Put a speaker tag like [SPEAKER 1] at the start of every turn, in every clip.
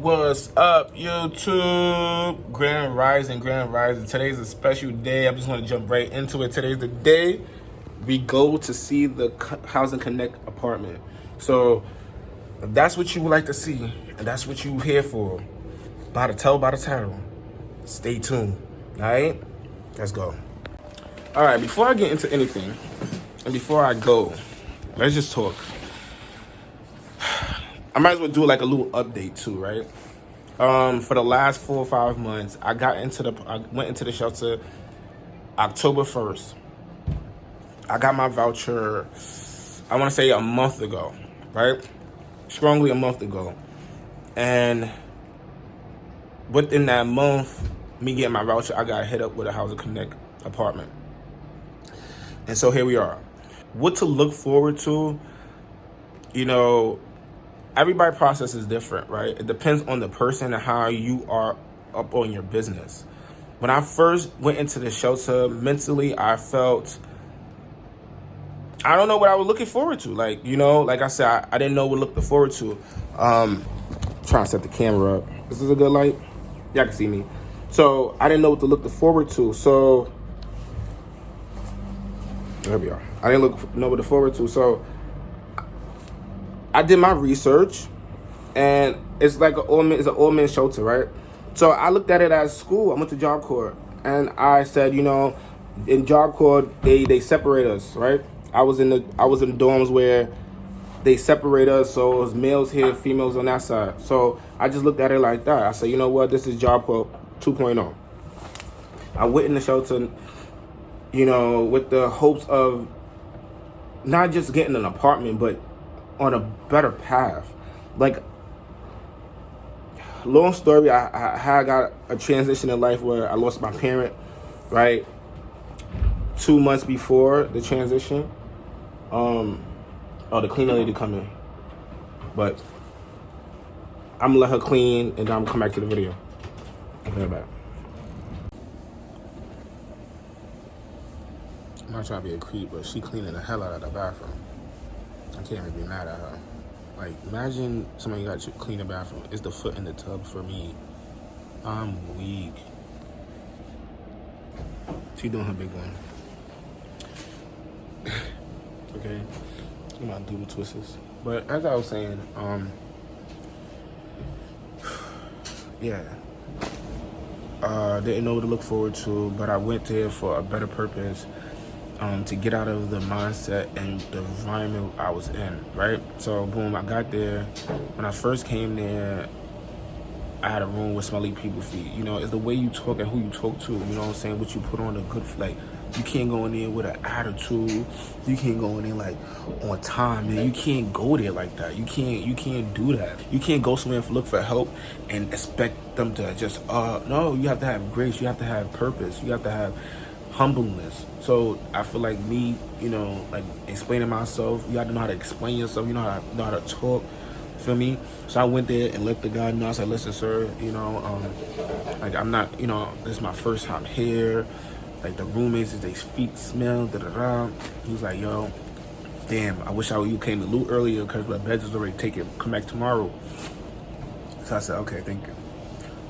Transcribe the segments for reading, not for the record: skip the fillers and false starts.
[SPEAKER 1] What's up, YouTube? Grand Rising, Grand Rising. Today's a special day. I just want to jump right into it. Today's the day we go to see the Housing Connect apartment. So, if that's what you would like to see, and that's what you're here for, by the title, stay tuned. All right? Let's go. All right, before I get into anything, and before I go, let's just talk. I might as well do like a little update too, right? For the last 4 or 5 months, I went into the shelter October 1st. I got my voucher, I want to say a month ago, right? Strongly a month ago. And within that month, me getting my voucher, I got hit up with a Housing Connect apartment. And so here we are. What to look forward to, you know, everybody's process is different, right? It depends on the person and how you are up on your business. When I first went into the shelter, mentally, I felt, I don't know what I was looking forward to. Like, you know, like I said, I didn't know what to look forward to. Trying to set the camera up. This is a good light. Y'all can see me. So I didn't know what to look forward to. So there we are. I didn't know what to forward to. So I did my research, and it's like it's an all-men shelter, right? So I looked at it as school. I went to Job Corps, and I said, you know, in Job Corps they separate us, right? I was in the dorms where they separate us, so it was males here, females on that side. So I just looked at it like that. I said, you know what, this is Job Corps 2.0. I went in the shelter, you know, with the hopes of not just getting an apartment, but on a better path. Like, long story, I had got a transition in life where I lost my parent, right? 2 months before the transition. The cleaner lady come in. But I'm gonna let her clean, and then I'm gonna come back to the video. Okay, back. I'm not trying to be a creep, but she cleaning the hell out of the bathroom. I can't even be mad at her. Like, imagine somebody got you clean the bathroom. It's the foot in the tub for me. I'm weak. She doing her big one. Okay. I'm not doodle twisters. But as I was saying, yeah. Didn't know what to look forward to, but I went there for a better purpose. To get out of the mindset and the environment I was in, right? So, boom, I got there. When I first came there, I had a room with smelly people feet. You know, it's the way you talk and who you talk to. You know what I'm saying? What you put on a good, like, you can't go in there with an attitude. You can't go in there, like, on time, man. You can't go there like that. You can't do that. You can't go somewhere and look for help and expect them to just, no, you have to have grace. You have to have purpose. You have to have humbleness. So I feel like me, you know, like explaining myself, you have to know how to explain yourself, you know how to talk, feel me? So I went there and let the guy know. I said, listen, sir, you know, like, I'm not, you know, this is my first time here. Like, the roommates, they feet smell, da-da-da. He was like, yo, damn, I wish you came to loot earlier because my beds was already taken. Come back tomorrow. So I said, okay, thank you.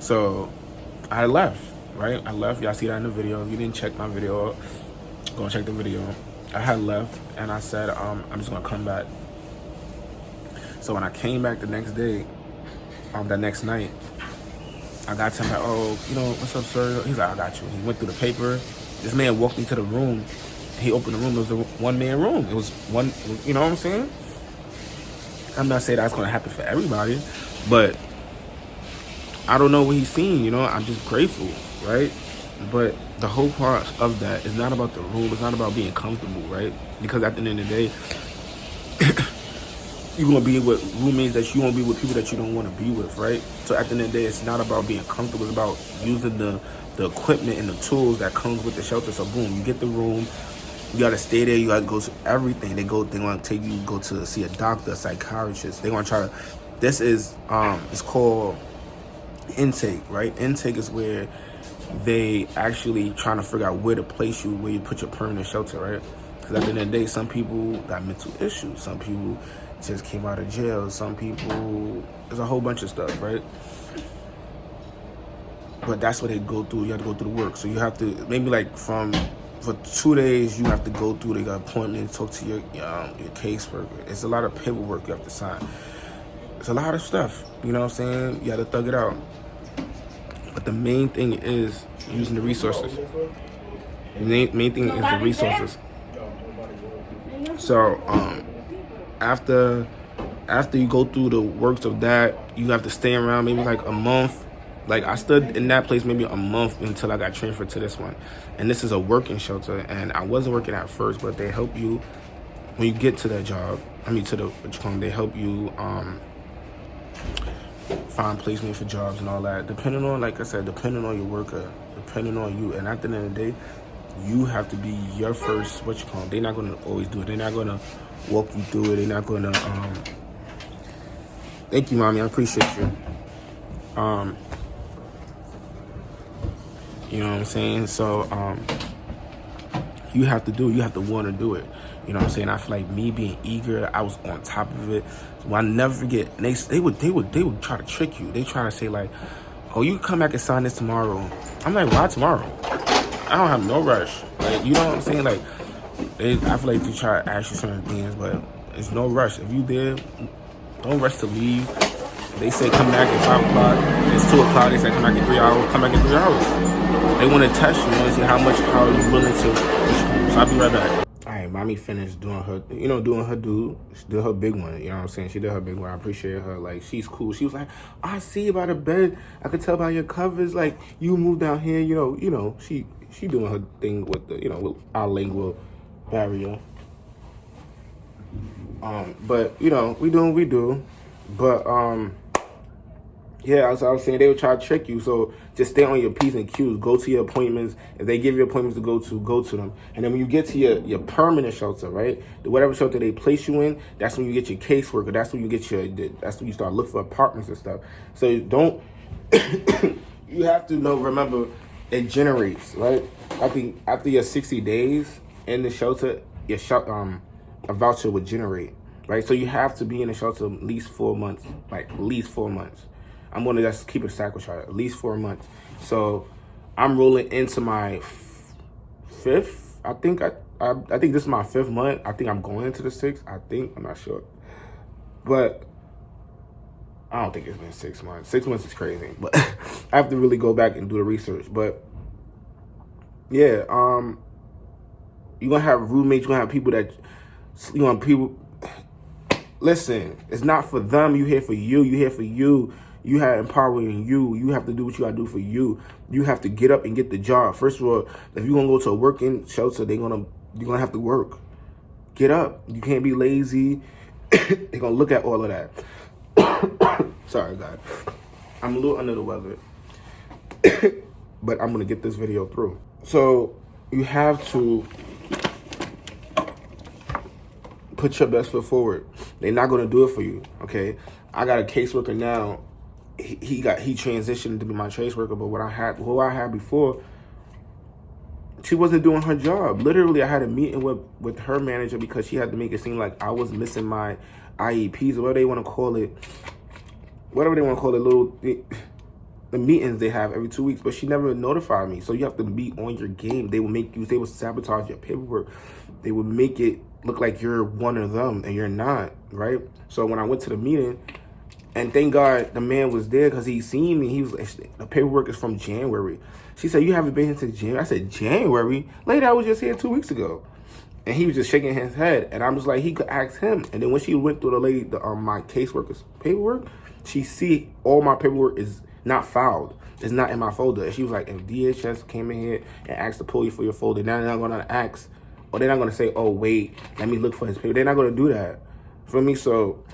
[SPEAKER 1] So I left. Right? I left. Y'all see that in the video. If you didn't check my video, go and check the video. I had left, and I said, I'm just going to come back. So when I came back the next day, that next night, I got to him like, oh, you know, what's up, sir? He's like, I got you. He went through the paper. This man walked into the room. He opened the room. It was a one-man room. It was one, you know what I'm saying? I'm not saying that's going to happen for everybody, but I don't know what he's seen, you know? I'm just grateful. Right? But the whole part of that is not about the room. It's not about being comfortable, right? Because at the end of the day, you're going to be with roommates that you won't be with people that you don't want to be with, right? So at the end of the day, it's not about being comfortable. It's about using the equipment and the tools that comes with the shelter. So boom, you get the room. You got to stay there. You got to go to everything. They want to take you, go to see a doctor, a psychiatrist. They want to try to, this is, it's called intake, right? Intake is where they actually trying to figure out where to place you, where you put your permanent shelter, right? Because at the end of the day, some people got mental issues. Some people just came out of jail. Some people, there's a whole bunch of stuff, right? But that's what they go through. You have to go through the work. So you have to, maybe like for 2 days, you have to go through the appointment, talk to your caseworker. It's a lot of paperwork you have to sign. It's a lot of stuff, you know what I'm saying? You have to thug it out. But the main thing is using the resources. The main thing is the resources. So after you go through the works of that, you have to stay around maybe like a month. Like I stood in that place maybe a month until I got transferred to this one. And this is a working shelter, and I wasn't working at first, but they help you when you get to that job. I mean, to the they help you find placement for jobs and all that. Depending on, like I said, depending on your worker, depending on you. And at the end of the day, you have to be your first, they're not going to always do it. They're not going to walk you through it. They're not going to, thank you, mommy. I appreciate you. You know what I'm saying? So, you have to want to do it. You know what I'm saying? I feel like me being eager, I was on top of it. So I'll never forget. They would try to trick you. They try to say like, oh, you can come back and sign this tomorrow. I'm like, why tomorrow? I don't have no rush. Like, you know what I'm saying? Like, I feel like they try to ask you certain things, but it's no rush. If you did, don't rush to leave. They say come back at 5 o'clock. It's 2 o'clock. They say come back in 3 hours. Come back in 3 hours. They want to test you. They want to see how you're willing to. So I'll be right back. All right, mommy finished doing her, she did her big one. You know what I'm saying? She did her big one. I appreciate her. Like, she's cool. She was like, I see you by the bed. I could tell by your covers. Like, you moved down here. You know. She doing her thing with the, with our lingual barrier. But we do what we do. But yeah, as I was saying, they would try to trick you. So just stay on your P's and Q's. Go to your appointments. If they give you appointments to go to them. And then when you get to your permanent shelter, right? Whatever shelter they place you in, that's when you get your caseworker. That's when you get that's when you start looking for apartments and stuff. So don't, you have to remember, it generates, right? I think after your 60 days in the shelter, a voucher would generate, right? So you have to be in the shelter at least 4 months, I'm going to just keep it sacrificed, at least 4 months. So I'm rolling into my 5th. I think this is my 5th month. I think I'm going into the 6th. I'm not sure. But I don't think it's been 6 months. 6 months is crazy. But I have to really go back and do the research. But yeah, you're going to have roommates. You're going to have people listen, it's not for them. You're here for you. You're here for you. You have empowering you. You have to do what you got to do for you. You have to get up and get the job. First of all, if you're going to go to a working shelter, you're going to have to work. Get up. You can't be lazy. They're going to look at all of that. Sorry, God. I'm a little under the weather. But I'm going to get this video through. So you have to put your best foot forward. They're not going to do it for you, okay? I got a caseworker now. He transitioned to be my caseworker, but who I had before, she wasn't doing her job. Literally, I had a meeting with her manager because she had to make it seem like I was missing my IEPs or whatever they want to call it. The meetings they have every 2 weeks, but she never notified me. So you have to be on your game. They will sabotage your paperwork. They would make it look like you're one of them and you're not, right? So when I went to the meeting, and thank God the man was there because he seen me. He was the paperwork is from January. She said, you haven't been here since January. I said, January? Lady, I was just here 2 weeks ago. And he was just shaking his head. And I was like, he could ask him. And then when she went through my caseworker's paperwork, she see all my paperwork is not filed. It's not in my folder. And she was like, if DHS came in here and asked to pull you for your folder, now they're not going to ask, or they're not going to say, oh, wait, let me look for his paper. They're not going to do that for me. So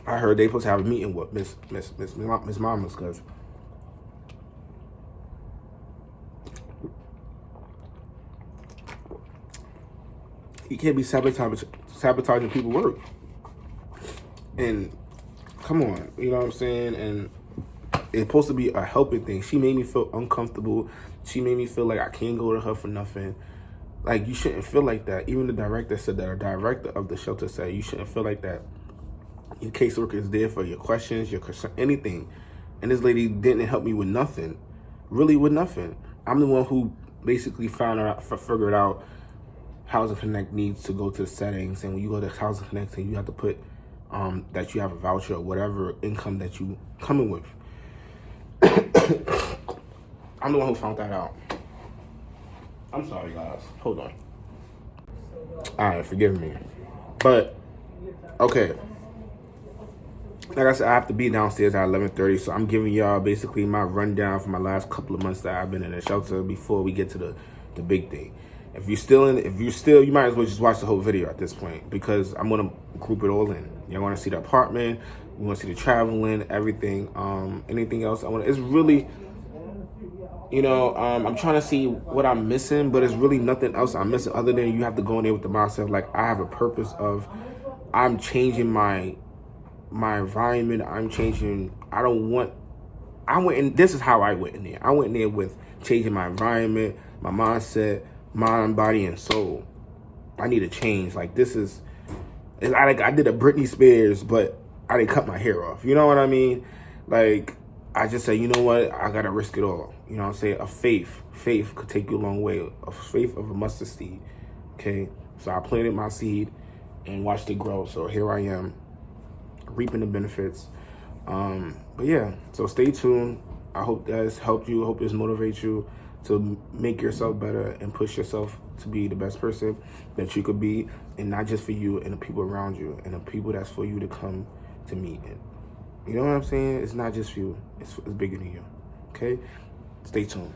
[SPEAKER 1] I heard they supposed to have a meeting with Miss Mama's, because you can't be sabotaging people's work. And come on, you know what I'm saying? And it's supposed to be a helping thing. She made me feel uncomfortable. She made me feel like I can't go to her for nothing. Like, you shouldn't feel like that. Even the director said that, a director of the shelter said, you shouldn't feel like that. Your caseworker is there for your questions, your concern, anything. And this lady didn't help me with nothing. Really with nothing. I'm the one who basically figured out Housing Connect needs to go to the settings. And when you go to Housing Connect, you have to put that you have a voucher or whatever income that you coming with. I'm the one who found that out. I'm sorry, guys. Hold on. All right, forgive me. But, okay. Like I said, I have to be downstairs at 11:30, so I'm giving y'all basically my rundown for my last couple of months that I've been in the shelter before we get to the big thing. If you're still, you might as well just watch the whole video at this point, because I'm gonna group it all in. Y'all want to see the apartment, we want to see the traveling, everything. Anything else it's really, I'm trying to see what I'm missing, but it's really nothing else I'm missing other than you have to go in there with the mindset like I have a purpose of, I'm changing my environment. I'm changing. This is how I went in there. I went in there with changing my environment, my mindset, mind, body, and soul. I need a change. Like, I did a Britney Spears, but I didn't cut my hair off. You know what I mean? Like, I just said, you know what? I got to risk it all. You know what I'm saying? A faith could take you a long way. A faith of a mustard seed. Okay? So I planted my seed and watched it grow. So here I am, reaping the benefits. But yeah, so stay tuned. I hope that's helped you. I hope this motivates you to make yourself better and push yourself to be the best person that you could be, and not just for you and the people around you and the people that's for you to come to meet. And you know what I'm saying? It's not just for you. It's bigger than you. Okay? Stay tuned.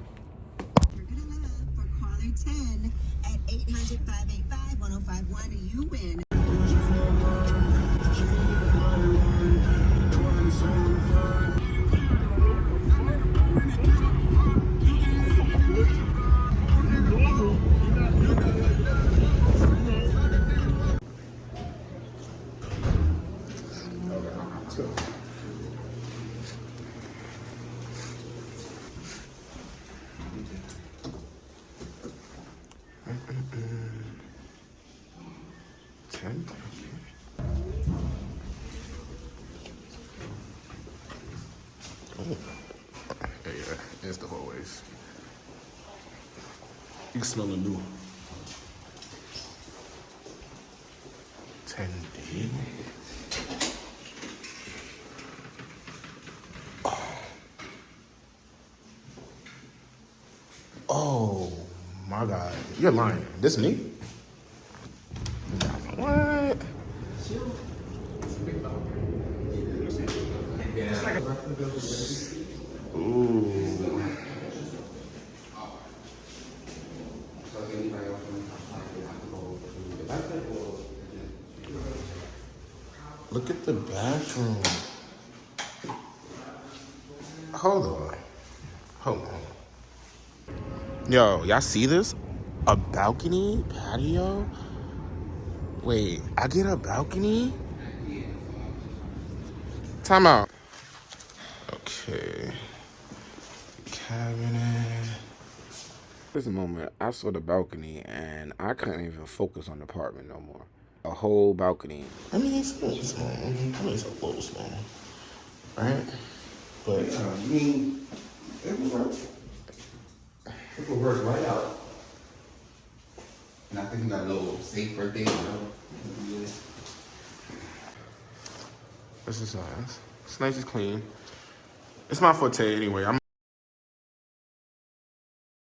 [SPEAKER 2] We're gonna have for caller 10 at 800-585-1051. You win.
[SPEAKER 1] Yeah, it's the hallways. You can smell the new. 10D. Oh my God, you're lying. This me? What? Ooh. Look at the bathroom. Hold on. Yo, y'all see this? A balcony patio? Wait, I get a balcony? Time out. Okay. Cabinet. This moment, I saw the balcony and I couldn't even focus on the apartment no more. A whole balcony. I mean, it's a little small. It's a little small. Right? But,
[SPEAKER 3] I mean, it will work. It will work right out. And I think we got a little safer thing, you know?
[SPEAKER 1] this is nice. It's nice and clean. It's my forte anyway.